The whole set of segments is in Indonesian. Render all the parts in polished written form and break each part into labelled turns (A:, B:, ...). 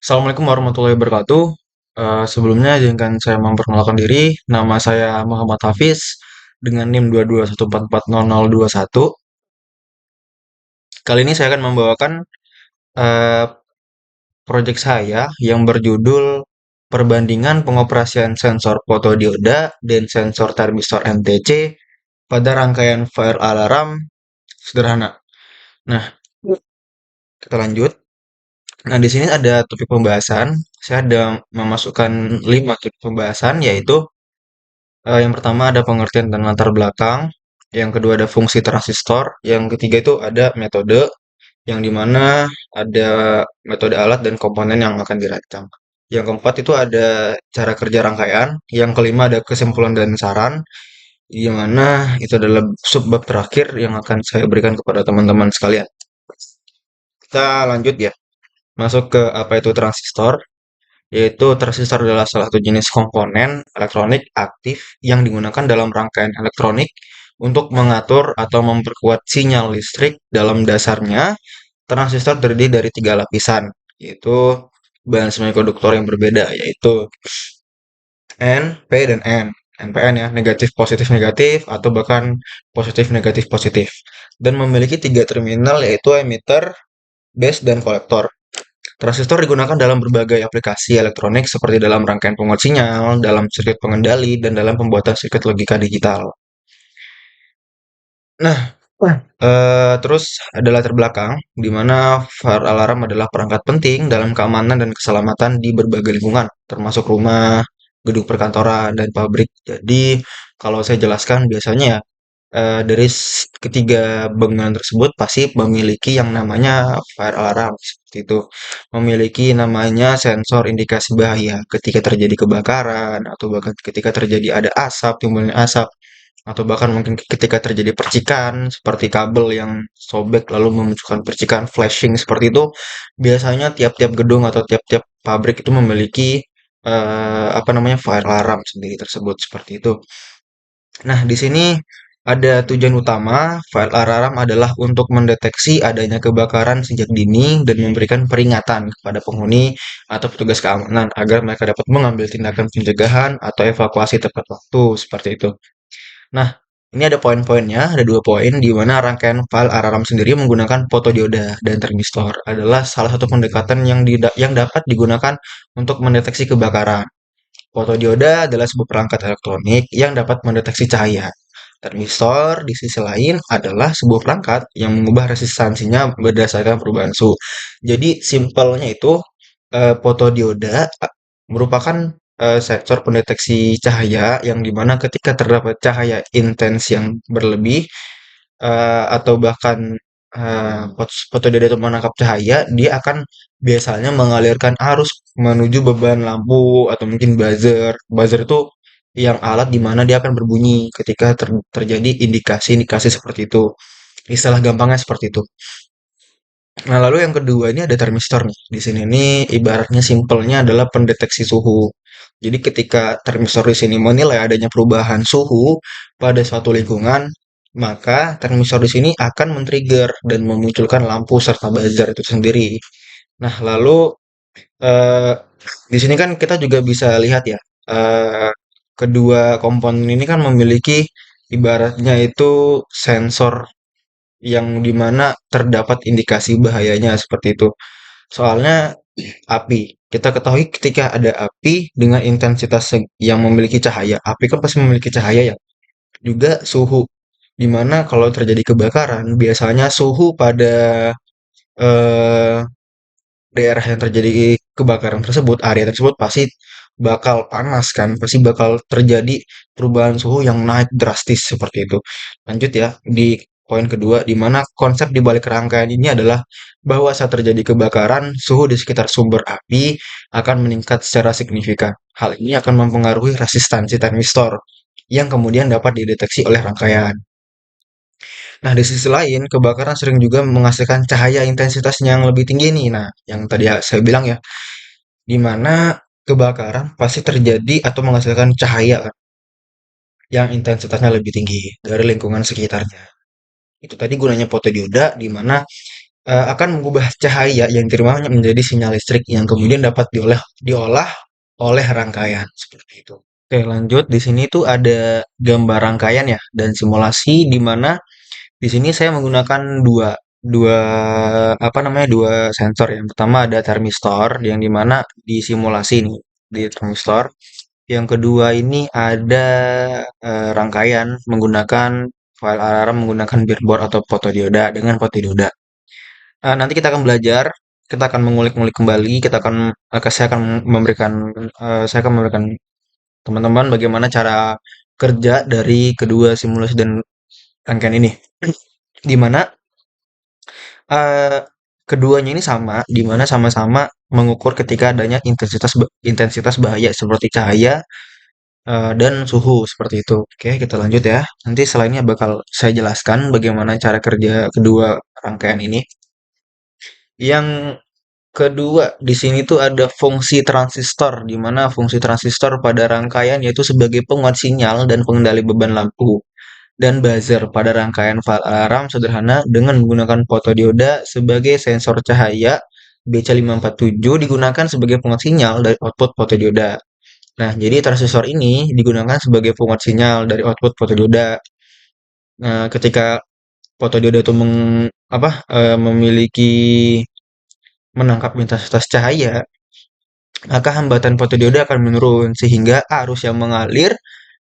A: Assalamualaikum warahmatullahi wabarakatuh. Sebelumnya izinkan saya memperkenalkan diri. Nama saya Muhammad Hafiz dengan NIM 221440021. Kali ini saya akan membawakan eh, proyek saya yang berjudul Perbandingan Pengoperasian Sensor Fotodioda dan Sensor Termistor MTC pada Rangkaian Fire Alarm Sederhana. Nah, kita lanjut. Nah, di sini ada topik pembahasan. Saya ada memasukkan 5 topik pembahasan, yaitu yang pertama ada pengertian dan latar belakang, yang kedua ada fungsi transistor, yang ketiga itu ada metode, yang dimana ada metode alat dan komponen yang akan dirancang. Yang keempat itu ada cara kerja rangkaian, yang kelima ada kesimpulan dan saran, di mana itu adalah subbab terakhir yang akan saya berikan kepada teman-teman sekalian. Kita lanjut ya, masuk ke apa itu transistor. Yaitu transistor adalah salah satu jenis komponen elektronik aktif yang digunakan dalam rangkaian elektronik untuk mengatur atau memperkuat sinyal listrik. Dalam dasarnya, transistor terdiri dari tiga lapisan, yaitu bahan semikonduktor yang berbeda, yaitu N, P, dan N. NPN ya, negatif positif negatif atau bahkan positif negatif positif. Dan memiliki tiga terminal yaitu emitter, base, dan kolektor. Transistor digunakan dalam berbagai aplikasi elektronik seperti dalam rangkaian penguat sinyal, dalam sirkuit pengendali, dan dalam pembuatan sirkuit logika digital. Nah, terus ada latar belakang, di mana fire alarm adalah perangkat penting dalam keamanan dan keselamatan di berbagai lingkungan, termasuk rumah, gedung perkantoran, dan pabrik. Jadi, kalau saya jelaskan biasanya ya, dari ketiga bangunan tersebut pasti memiliki yang namanya fire alarm seperti itu. Memiliki namanya sensor indikasi bahaya ketika terjadi kebakaran atau bahkan ketika terjadi ada asap, timbulnya asap atau bahkan mungkin ketika terjadi percikan seperti kabel yang sobek lalu memunculkan percikan flashing seperti itu. Biasanya tiap-tiap gedung atau tiap-tiap pabrik itu memiliki apa namanya fire alarm sendiri tersebut seperti itu. Nah, di sini ada tujuan utama fire alarm adalah untuk mendeteksi adanya kebakaran sejak dini dan memberikan peringatan kepada penghuni atau petugas keamanan agar mereka dapat mengambil tindakan pencegahan atau evakuasi tepat waktu seperti itu. Nah, ini ada poin-poinnya, ada dua poin di mana rangkaian file alarm sendiri menggunakan fotodioda dan transistor adalah salah satu pendekatan yang dapat digunakan untuk mendeteksi kebakaran. Fotodioda adalah sebuah perangkat elektronik yang dapat mendeteksi cahaya. Transistor di sisi lain adalah sebuah perangkat yang mengubah resistansinya berdasarkan perubahan suhu. Jadi simpelnya itu fotodioda merupakan sensor pendeteksi cahaya yang dimana ketika terdapat cahaya intens yang berlebih atau bahkan fotodioda itu menangkap cahaya, dia akan biasanya mengalirkan arus menuju beban lampu atau mungkin buzzer. Buzzer itu yang alat di mana dia akan berbunyi ketika terjadi indikasi-indikasi seperti itu. Istilah gampangnya seperti itu. Nah, lalu yang kedua ini ada termistor nih. Di sini nih ibaratnya simpelnya adalah pendeteksi suhu. Jadi ketika termistor di sini menilai adanya perubahan suhu pada suatu lingkungan, maka termistor di sini akan men-trigger dan memunculkan lampu serta buzzer itu sendiri. Nah, lalu eh, di sini kan kita juga bisa lihat ya, kedua komponen ini kan memiliki ibaratnya itu sensor yang dimana terdapat indikasi bahayanya seperti itu. Soalnya api, kita ketahui ketika ada api dengan intensitas yang memiliki cahaya, api kan pasti memiliki cahaya ya, juga suhu. Dimana kalau terjadi kebakaran, biasanya suhu pada eh, daerah yang terjadi kebakaran tersebut, area tersebut pasti bakal panas kan, pasti bakal terjadi perubahan suhu yang naik drastis seperti itu. Lanjut ya, di poin kedua, di mana konsep di balik rangkaian ini adalah bahwa saat terjadi kebakaran, suhu di sekitar sumber api akan meningkat secara signifikan. Hal ini akan mempengaruhi resistansi transistor yang kemudian dapat dideteksi oleh rangkaian. Nah, di sisi lain, kebakaran sering juga menghasilkan cahaya intensitasnya yang lebih tinggi nih. Nah, yang tadi saya bilang ya, di mana kebakaran pasti terjadi atau menghasilkan cahaya kan, yang intensitasnya lebih tinggi dari lingkungan sekitarnya. Itu tadi gunanya fotodioda, di mana akan mengubah cahaya yang diterima menjadi sinyal listrik yang kemudian dapat diolah oleh rangkaian seperti itu. Oke, lanjut. Di sini tuh ada gambar rangkaian ya dan simulasi di mana di sini saya menggunakan dua dua apa namanya dua sensor. Yang pertama ada termistor yang dimana di simulasi nih di termistor. Yang kedua ini ada rangkaian menggunakan file alarm menggunakan breadboard atau fotodioda dengan fotodioda. Nanti kita akan belajar, kita akan mengulik-ngulik kembali, saya akan memberikan teman-teman bagaimana cara kerja dari kedua simulasi dan rangkaian ini. Di mana eh, keduanya ini sama, di mana sama-sama mengukur ketika adanya intensitas bahaya seperti cahaya dan suhu seperti itu. Oke, kita lanjut ya. Nanti selainnya bakal saya jelaskan bagaimana cara kerja kedua rangkaian ini. Yang kedua, di sini tuh ada fungsi transistor, di mana fungsi transistor pada rangkaian yaitu sebagai penguat sinyal dan pengendali beban lampu. Dan buzzer pada rangkaian file alarm sederhana dengan menggunakan fotodioda sebagai sensor cahaya. BC547 digunakan sebagai penguat sinyal dari output fotodioda. Nah, jadi transistor ini digunakan sebagai penguat sinyal dari output fotodioda. Nah, ketika fotodioda itu memiliki menangkap intensitas cahaya, maka hambatan fotodioda akan menurun sehingga arus yang mengalir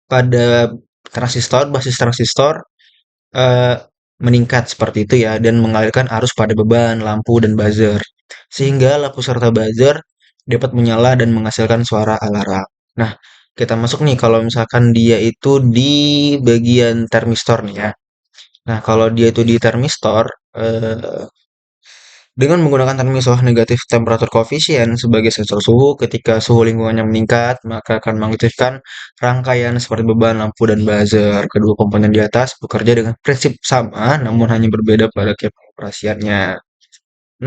A: pada basis transistor eh, meningkat seperti itu ya dan mengalirkan arus pada beban, lampu dan buzzer. Sehingga lampu serta buzzer dapat menyala dan menghasilkan suara alarm. Nah, kita masuk nih kalau misalkan dia itu di bagian termistor nih ya. Nah, kalau dia itu di termistor, eh, dengan menggunakan transmisor negatif temperatur koefisien sebagai sensor suhu, ketika suhu lingkungannya meningkat, maka akan mengaktifkan rangkaian seperti beban, lampu, dan buzzer. Kedua komponen di atas bekerja dengan prinsip sama, namun hanya berbeda pada tiap pengoperasiannya.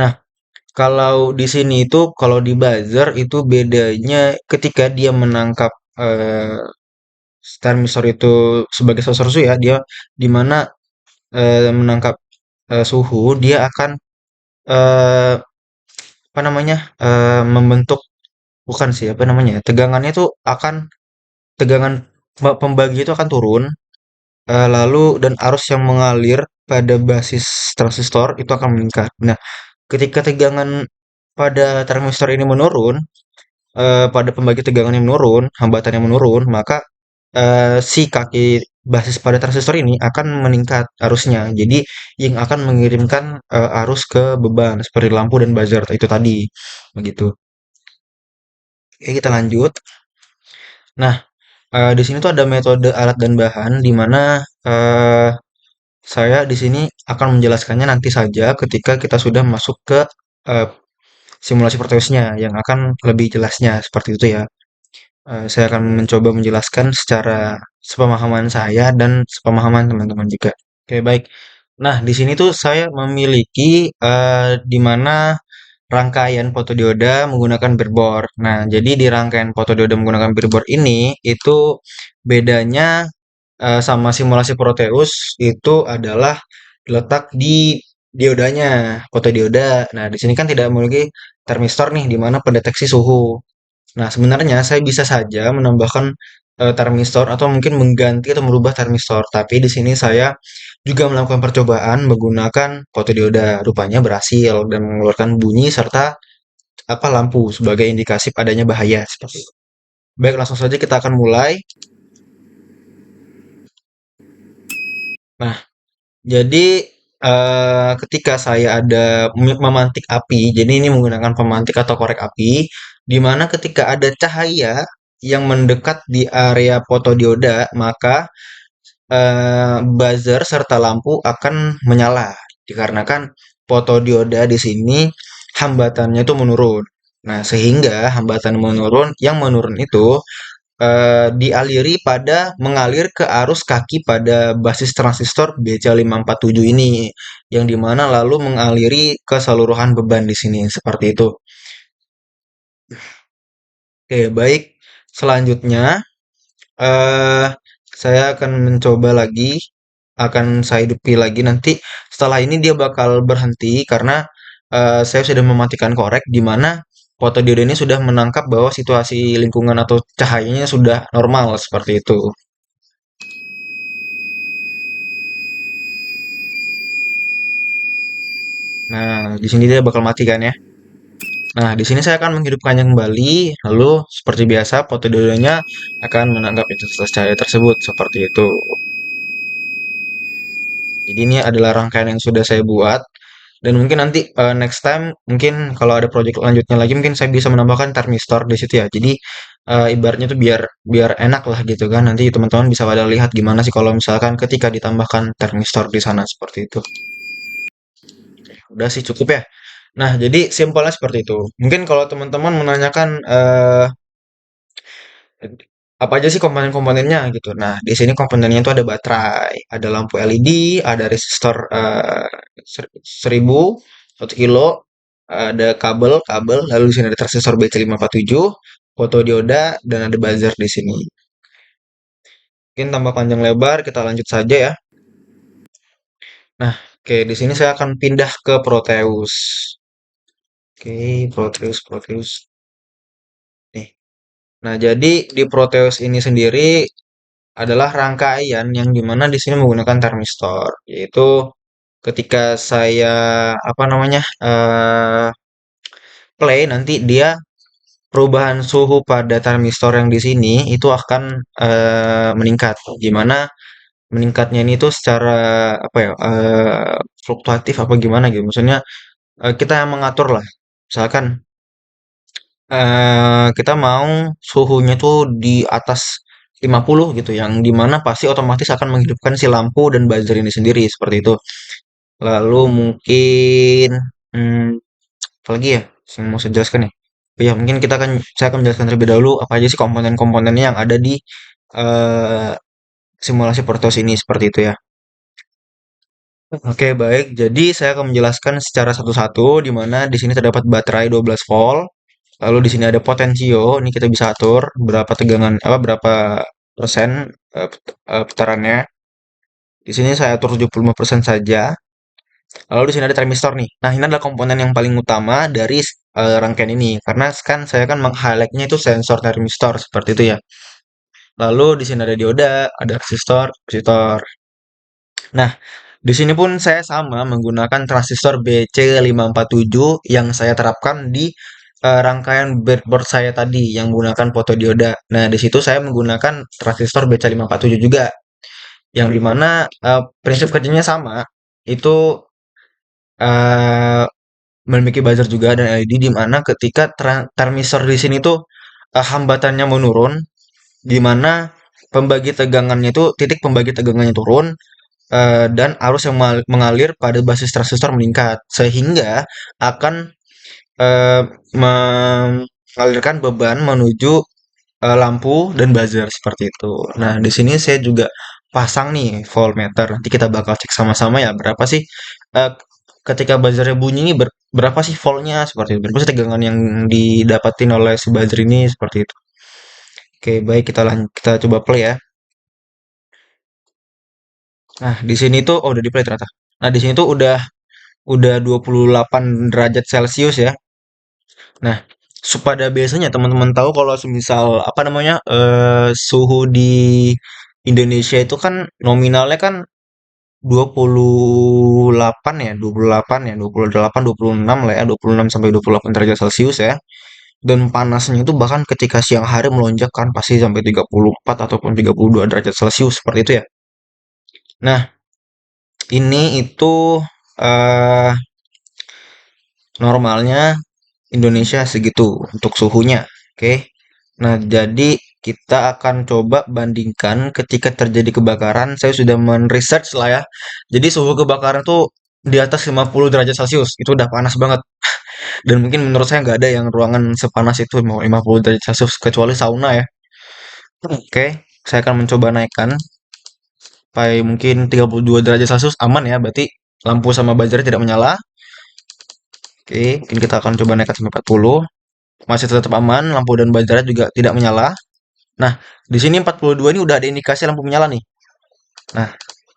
A: Nah, kalau di sini itu, kalau di buzzer itu bedanya ketika dia menangkap eh, transmistor itu sebagai sensor suhu ya, dia di mana menangkap suhu, dia akan eh, apa namanya membentuk bukan sih apa namanya ya, tegangannya itu akan tegangan pembagi itu akan turun lalu dan arus yang mengalir pada basis transistor itu akan meningkat. Nah, ketika tegangan pada transistor ini menurun, pada pembagi tegangannya menurun, hambatannya menurun, maka si kaki basis pada transistor ini akan meningkat arusnya. Jadi yang akan mengirimkan arus ke beban seperti lampu dan buzzer itu tadi, begitu. Oke, kita lanjut. Nah, di sini tuh ada metode alat dan bahan di mana saya di sini akan menjelaskannya nanti saja ketika kita sudah masuk ke eh, simulasi Proteusnya yang akan lebih jelasnya seperti itu ya. Saya akan mencoba menjelaskan secara sepemahaman saya dan sepemahaman teman-teman juga. Oke, baik. Nah, di sini tuh saya memiliki di mana rangkaian fotodioda menggunakan breadboard. Nah, jadi di rangkaian fotodioda menggunakan breadboard ini itu bedanya sama simulasi Proteus itu adalah letak di diodanya, fotodioda. Nah, di sini kan tidak memiliki termistor nih di mana pendeteksi suhu. Nah, sebenarnya saya bisa saja menambahkan termistor atau mungkin mengganti atau merubah termistor, tapi di sini saya juga melakukan percobaan menggunakan fotodioda. Rupanya berhasil dan mengeluarkan bunyi serta apa lampu sebagai indikasi adanya bahaya seperti itu. Baik, langsung saja kita akan mulai. Nah, jadi ketika saya ada memantik api, jadi ini menggunakan pemantik atau korek api, di mana ketika ada cahaya yang mendekat di area fotodioda, maka buzzer serta lampu akan menyala. Dikarenakan fotodioda di sini hambatannya itu menurun. Nah, sehingga hambatan menurun, yang menurun itu dialiri pada mengalir ke arus kaki pada basis transistor BC547 ini yang dimana lalu mengaliri keseluruhan beban di sini seperti itu. Oke, baik. Selanjutnya eh saya akan mencoba lagi akan saya hidupi lagi nanti. Setelah ini dia bakal berhenti karena saya sudah mematikan korek di mana fotodiode ini sudah menangkap bahwa situasi lingkungan atau cahayanya sudah normal seperti itu. Nah, di sini dia bakal mati kan ya. Nah, di sini saya akan menghidupkannya kembali, lalu seperti biasa fotodiodenya akan menangkap intensitas cahaya tersebut seperti itu. Jadi ini adalah rangkaian yang sudah saya buat dan mungkin nanti next time mungkin kalau ada project lanjutnya lagi mungkin saya bisa menambahkan termistor di situ ya. Jadi ibaratnya tuh biar biar enak lah gitu kan. Nanti teman-teman bisa pada lihat gimana sih kalau misalkan ketika ditambahkan termistor di sana seperti itu. Udah sih cukup ya. Nah, jadi simpelnya seperti itu. Mungkin kalau teman-teman menanyakan apa aja sih komponen-komponennya gitu. Nah, di sini komponennya itu ada baterai, ada lampu LED, ada resistor 1000, 1 kilo, ada kabel, lalu di sini ada transistor BC547, fotodioda, dan ada buzzer di sini. Mungkin tambah panjang lebar, kita lanjut saja ya. Nah, oke, di sini saya akan pindah ke Proteus. Oke, Proteus. Nih. Nah, jadi di Proteus ini sendiri adalah rangkaian yang dimana di sini menggunakan termistor, yaitu ketika saya apa namanya play nanti dia perubahan suhu pada termistor yang di sini itu akan meningkat. Gimana meningkatnya ini tuh secara apa ya fluktuatif apa gimana gitu. Maksudnya kita yang mengatur lah. Misalkan kita mau suhunya tuh di atas 50 gitu, yang dimana pasti otomatis akan menghidupkan si lampu dan buzzer ini sendiri seperti itu. Lalu mungkin hmm, apa lagi ya yang mau saya jelaskan ya? Oh ya mungkin saya akan menjelaskan terlebih dahulu apa aja sih komponen-komponennya yang ada di eh, simulasi Proteus ini seperti itu ya. Oke, baik. Jadi saya akan menjelaskan secara satu-satu di mana di sini terdapat baterai 12 volt. Lalu di sini ada potensio, ini kita bisa atur berapa tegangan apa berapa persen putarannya. Di sini saya atur 75% saja. Lalu di sini ada termistor nih. Nah, ini adalah komponen yang paling utama dari rangkaian ini karena kan saya kan meng-highlight-nya itu sensor termistor seperti itu ya. Lalu di sini ada dioda, ada resistor, resistor. Nah, di sini pun saya sama menggunakan transistor BC547 yang saya terapkan di rangkaian breadboard saya tadi yang menggunakan fotodioda. Nah, di situ saya menggunakan transistor BC547 juga, yang dimana prinsip kerjanya sama, itu eh, memiliki buzzer juga dan LED di mana ketika transistor di sini tuh hambatannya menurun, di mana pembagi tegangannya itu titik pembagi tegangannya turun dan arus yang mengalir pada basis transistor meningkat sehingga akan mengalirkan beban menuju lampu dan buzzer seperti itu. Nah, di sini saya juga pasang nih voltmeter. Nanti kita bakal cek sama-sama ya berapa sih eh, ketika buzzernya bunyi ini berapa sih voltnya seperti itu. Berapa sih tegangan yang didapatin oleh si buzzer ini seperti itu. Oke, baik kita coba play ya. Nah, di sini tuh oh udah di play ternyata. Nah, di sini tuh udah 28 derajat Celcius ya. Nah, pada biasanya teman-teman tahu kalau semisal apa namanya suhu di Indonesia itu kan nominalnya kan 28 ya, 28 ya, 28, 26 lah ya, 26 sampai 28 derajat Celcius ya. Dan panasnya itu bahkan ketika siang hari melonjak kan pasti sampai 34 ataupun 32 derajat Celcius seperti itu ya. Nah, ini itu eh normalnya Indonesia segitu untuk suhunya. Oke. Nah, jadi kita akan coba bandingkan ketika terjadi kebakaran. Saya sudah men-research lah ya. Jadi suhu kebakaran tuh di atas 50 derajat Celcius. Itu udah panas banget. Dan mungkin menurut saya nggak ada yang ruangan sepanas itu mau 50 derajat Celcius kecuali sauna ya. Oke, saya akan mencoba naikkan sampai mungkin 32 derajat Celcius aman ya. Berarti lampu sama buzzer tidak menyala. Oke, mungkin kita akan coba naikkan sampai 40. Masih tetap aman, lampu dan buzzer juga tidak menyala. Nah, di sini 42 ini udah ada indikasi lampu menyala nih. Nah,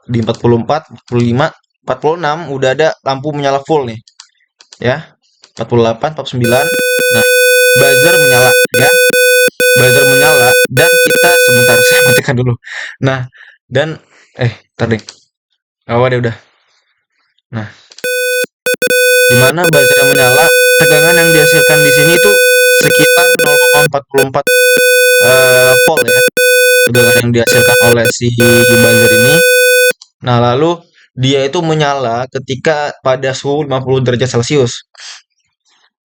A: di 44, 45, 46 udah ada lampu menyala full nih, ya. 48, 49. Nah, buzzer menyala, ya. Buzzer menyala dan kita sebentar saya matikan dulu. Nah, dan tar deh. Awal deh udah. Nah, di mana buzzer menyala, tegangan yang dihasilkan di sini itu sekitar 0,44 volt ya. Tegangan yang dihasilkan oleh si buzzer ini. Nah, lalu dia itu menyala ketika pada suhu 50 derajat Celcius.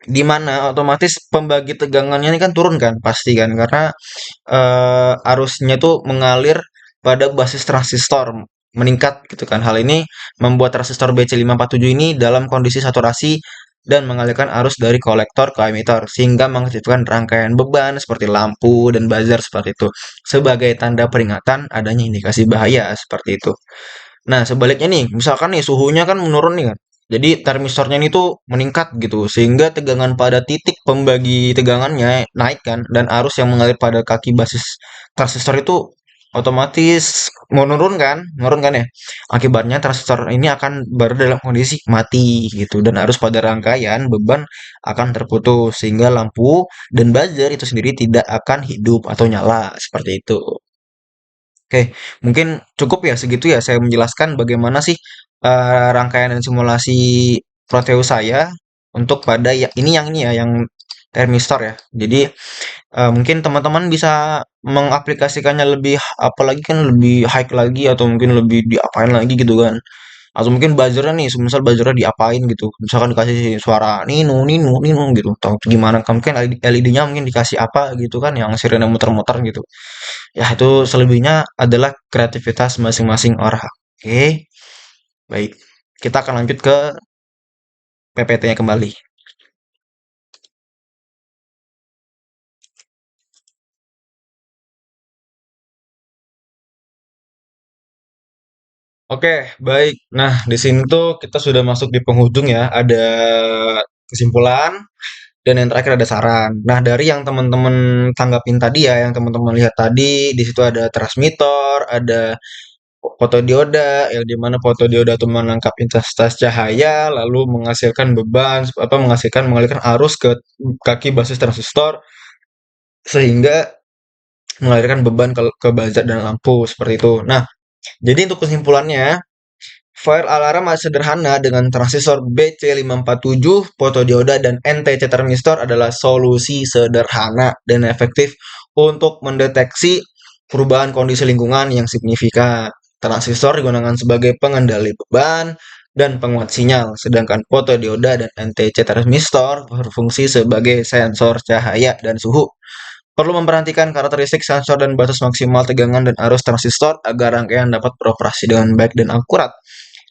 A: Di mana otomatis pembagi tegangannya ini kan turun kan, pasti kan, karena arusnya tuh mengalir pada basis transistor meningkat gitu kan. Hal ini membuat transistor BC547 ini dalam kondisi saturasi dan mengalirkan arus dari kolektor ke emitter sehingga mengaktifkan rangkaian beban seperti lampu dan buzzer seperti itu sebagai tanda peringatan adanya indikasi bahaya seperti itu. Nah, sebaliknya nih, misalkan nih suhunya kan menurun nih kan. Jadi termistornya ini tuh meningkat gitu, sehingga tegangan pada titik pembagi tegangannya naik kan, dan arus yang mengalir pada kaki basis transistor itu otomatis menurun kan ya. Akibatnya transistor ini akan berada dalam kondisi mati gitu, dan arus pada rangkaian beban akan terputus, sehingga lampu dan buzzer itu sendiri tidak akan hidup atau nyala seperti itu. Oke, mungkin cukup ya segitu ya saya menjelaskan bagaimana sih rangkaian dan simulasi Proteus saya untuk pada ya ini ya yang termistor ya. Jadi mungkin teman-teman bisa mengaplikasikannya lebih apalagi kan lebih high lagi atau mungkin lebih diapain lagi gitu kan. Atau mungkin buzzernya nih, misal buzzernya diapain gitu. Misalkan dikasih suara ninu ninu ninu gitu. Atau gimana? Mungkin LED-nya mungkin dikasih apa gitu kan yang sirene muter-muter gitu. Ya, itu selebihnya adalah kreativitas masing-masing orang. Oke, baik. Kita akan lanjut ke PPT-nya kembali. Oke, baik. Nah, di sini tuh kita sudah masuk di penghujung ya. Ada kesimpulan dan yang terakhir ada saran. Nah, dari yang teman-teman tanggapin tadi ya, yang teman-teman lihat tadi, di situ ada transmitter, ada fotodioda yang dimana fotodioda itu menangkap intensitas cahaya lalu menghasilkan beban apa menghasilkan mengalirkan arus ke kaki basis transistor sehingga mengalirkan beban ke buzzer dan lampu seperti itu. Nah, jadi untuk kesimpulannya, fire alarm sederhana dengan transistor BC547, fotodioda, dan NTC transistor adalah solusi sederhana dan efektif untuk mendeteksi perubahan kondisi lingkungan yang signifikan. Transistor digunakan sebagai pengendali beban dan penguat sinyal, sedangkan fotodioda dan NTC transistor berfungsi sebagai sensor cahaya dan suhu. Perlu memperhatikan karakteristik sensor dan batas maksimal tegangan dan arus transistor agar rangkaian dapat beroperasi dengan baik dan akurat.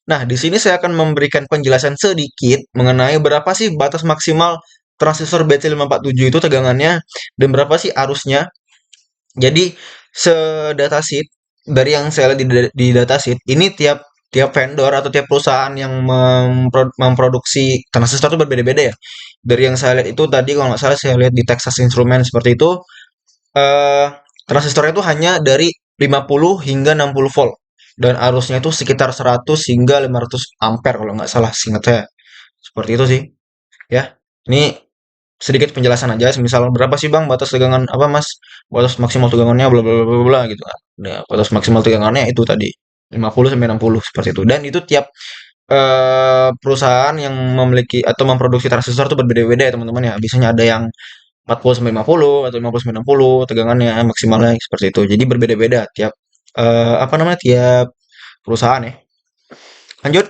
A: Nah, di sini saya akan memberikan penjelasan sedikit mengenai berapa sih batas maksimal transistor BC547 itu tegangannya dan berapa sih arusnya. Jadi, sedatasheet dari yang saya lihat di datasheet, ini tiap tiap vendor atau tiap perusahaan yang memproduksi transistor itu berbeda-beda ya. Dari yang saya lihat itu tadi kalau nggak salah saya lihat di Texas Instruments seperti itu, eh, transistornya itu hanya dari 50 hingga 60 volt dan arusnya itu sekitar 100 hingga 500 ampere kalau nggak salah seingat saya. Seperti itu sih, ya. Ini sedikit penjelasan aja, misal berapa sih Bang batas tegangan apa Mas? Batas maksimal tegangannya bla bla bla bla bla gitu kan. Nah, batas maksimal tegangannya itu tadi 50 sampai 60 seperti itu. Dan itu tiap perusahaan yang memiliki atau memproduksi transistor itu berbeda-beda ya teman-teman ya. Biasanya ada yang 40 sampai 50 atau 50 sampai 60 tegangannya maksimalnya seperti itu. Jadi berbeda-beda tiap apa namanya tiap perusahaan ya. Lanjut.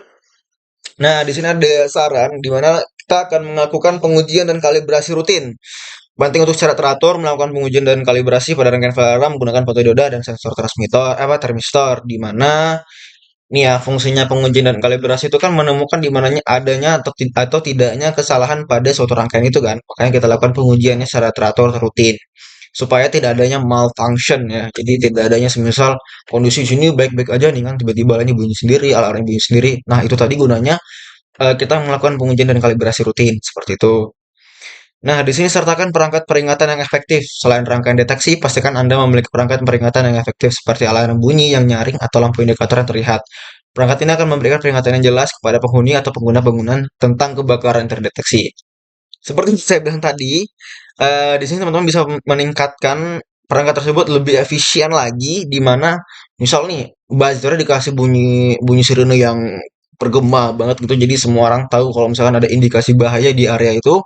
A: Nah, di sini ada saran di mana kita akan melakukan pengujian dan kalibrasi rutin. Penting untuk secara teratur melakukan pengujian dan kalibrasi pada rangkaian file alarm menggunakan fotodioda dan sensor transmitter apa termistor di mana nih ya fungsinya pengujian dan kalibrasi itu kan menemukan di mananya adanya atau tidaknya kesalahan pada suatu rangkaian itu kan. Makanya kita lakukan pengujiannya secara teratur rutin supaya tidak adanya malfunction ya. Jadi tidak adanya semisal kondisi sini baik-baik aja nih kan tiba-tiba ini bunyi sendiri, alarm bunyi sendiri. Nah, itu tadi gunanya kita melakukan pengujian dan kalibrasi rutin seperti itu. Nah, di sini sertakan perangkat peringatan yang efektif. Selain rangkaian deteksi, pastikan Anda memiliki perangkat peringatan yang efektif seperti alarm bunyi yang nyaring atau lampu indikator yang terlihat. Perangkat ini akan memberikan peringatan yang jelas kepada penghuni atau pengguna bangunan tentang kebakaran yang terdeteksi. Seperti yang saya bilang tadi, di sini teman-teman bisa meningkatkan perangkat tersebut lebih efisien lagi, di mana misal nih buzzernya dikasih bunyi bunyi sirene yang bergema banget gitu, jadi semua orang tahu kalau misalkan ada indikasi bahaya di area itu,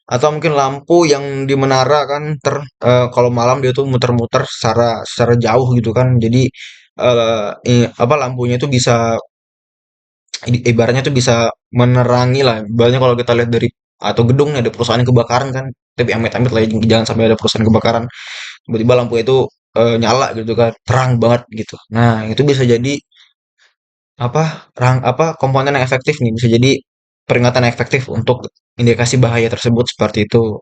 A: atau mungkin lampu yang di menara kan kalau malam dia tuh muter-muter secara secara jauh gitu kan, jadi apa lampunya itu bisa ibaratnya tuh bisa menerangi lah. Ibaratnya kalau kita lihat dari atau gedung nih ada perusahaan yang kebakaran kan, tapi amit-amit lah ya, jangan sampai ada perusahaan kebakaran tiba-tiba lampu itu nyala gitu kan, terang banget gitu. Nah, itu bisa jadi apa komponen yang efektif nih, bisa jadi peringatan yang efektif untuk indikasi bahaya tersebut seperti itu.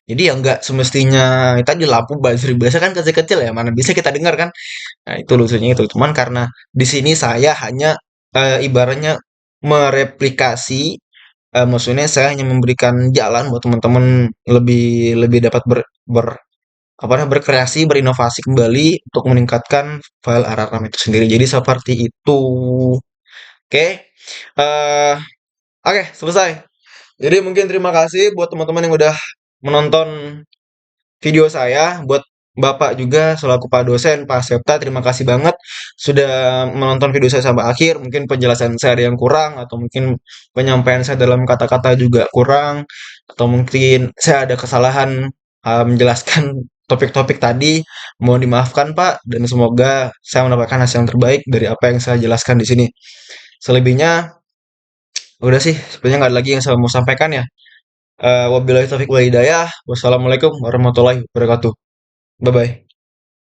A: Jadi ya nggak semestinya tadi lampu buzzer biasa kan kecil-kecil ya, mana bisa kita dengar kan. Nah, itu lucunya itu. Cuman karena di sini saya hanya ibaratnya mereplikasi, maksudnya saya hanya memberikan jalan buat teman-teman lebih lebih dapat apa namanya, berkreasi, berinovasi kembali untuk meningkatkan file Araram itu sendiri. Jadi seperti itu. Oke. eh oke, selesai. Jadi mungkin terima kasih buat teman-teman yang udah menonton video saya, buat Bapak juga selaku Pak dosen, Pak Septa, terima kasih banget sudah menonton video saya sampai akhir. Mungkin penjelasan saya ada yang kurang, atau mungkin penyampaian saya dalam kata-kata juga kurang, atau mungkin saya ada kesalahan menjelaskan topik-topik tadi. Mohon dimaafkan Pak, dan semoga saya mendapatkan hasil yang terbaik dari apa yang saya jelaskan di sini. Selebihnya, udah sih, sebenarnya nggak ada lagi yang saya mau sampaikan ya. Wabillahi taufiq wal hidayah. Wassalamualaikum warahmatullahi wabarakatuh. Bye bye.